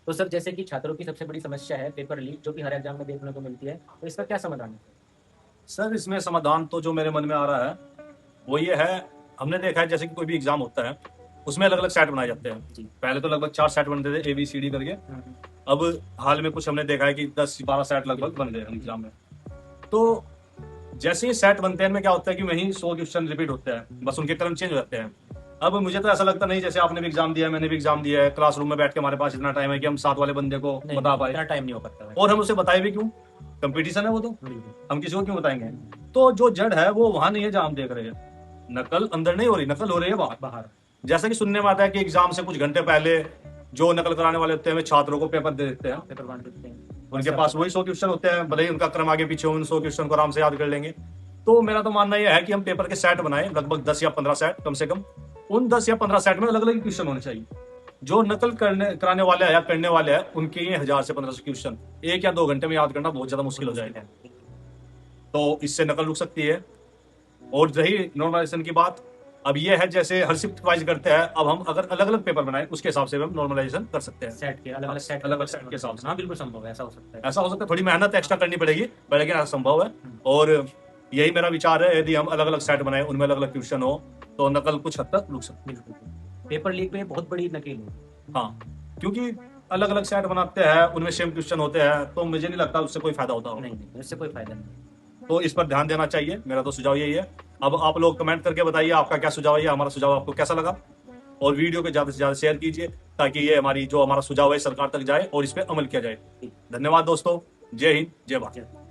तो सर जैसे कि छात्रों की सबसे बड़ी समस्या है पेपर लीक, जो कि हर एग्जाम में देखने को मिलती है, तो इसका क्या समाधान है? सर इसमें समाधान तो जो मेरे मन में आ रहा है वो ये है। हमने देखा है जैसे कि कोई भी एग्जाम होता है उसमें अलग अलग सेट बनाए जाते हैं। जी। पहले तो लगभग 4 सेट बनते थे ABCD करके। अब हाल में कुछ हमने देखा है कि 10-12 सेट लगभग बन गए हैं एग्जाम में। तो जैसे ही सेट बनते हैं इनमें क्या होता है कि वही 100 क्वेश्चन रिपीट होते हैं, बस उनके क्रम चेंज हो जाते हैं। अब मुझे तो ऐसा लगता नहीं, जैसे आपने भी एग्जाम दिया है मैंने भी एग्जाम दिया है, क्लासरूम में बैठ के हमारे पास इतना टाइम है कि हम साथ वाले बंदे को नहीं, बता इतना पाए। टाइम नहीं हो पाता है। और हम उसे बताए भी क्यों? कंपटीशन है वो तो, बिल्कुल। हम किसी को क्यों बताएंगे? तो जो जड़ है वो वहां नहीं है जहां हम देख रहे हैं। नकल अंदर नहीं हो रही, नकल हो रही है बाहर। बाहर। जैसा कि सुनने में आता है कि एग्जाम से कुछ घंटे पहले जो नकल कराने वाले होते हैं वे छात्रों को पेपर दे देते हैं। पेपर बांट देते हैं। उनके पास वही 100 क्वेश्चन होते हैं, भले ही उनका क्रम आगे पीछे हो, उन 100 क्वेश्चन को आराम से याद कर लेंगे। तो मेरा तो मानना यह है कि हम पेपर के सेट बनाए, लगभग 10 या 15 सेट कम से कम। उन 10 या 15 सेट में अलग अलग क्वेश्चन होने चाहिए। जो नकल करने कराने वाले हैं या करने वाले हैं उनके ये 1000 से 1500 क्वेश्चन 1 या 2 घंटे में याद करना बहुत ज्यादा मुश्किल हो जाएगा। तो इससे नकल रुक सकती है। और रही नॉर्मलाइजेशन की बात, अब ये है जैसे हर शिफ्ट वाइज करते हैं, अब हम अगर अलग अलग पेपर बनाए उसके हिसाब से हम नॉर्मलाइजेशन कर सकते हैं। सेट के अलग अलग सेट, अलग अलग सेट के हिसाब से। हाँ बिल्कुल संभव है, ऐसा हो सकता है। ऐसा हो सकता है, थोड़ी मेहनत एक्स्ट्रा करनी पड़ेगी पर लेकिन ऐसा संभव है। और यही मेरा विचार है, यदि हम अलग अलग सेट बनाए उनमें अलग अलग क्वेश्चन हो तो नकल कुछ हद तक रुक सकती है। बिल्कुल। पेपर लीक में बहुत बड़ी नकेल है। हाँ, क्योंकि अलग अलग सेट बनाते हैं उनमें सेम क्वेश्चन होते हैं, तो मुझे नहीं लगता उससे कोई फायदा होता होगा। नहीं नहीं, इससे कोई फायदा नहीं। तो इस पर ध्यान देना चाहिए, मेरा तो सुझाव यही है। अब आप लोग कमेंट करके बताइए आपका क्या सुझाव है या हमारा सुझाव आपको कैसा लगा। और वीडियो को ज्यादा से ज्यादा शेयर कीजिए ताकि ये हमारा सुझाव है सरकार तक जाए और इस पर अमल किया जाए। धन्यवाद दोस्तों। जय हिंद, जय भारत।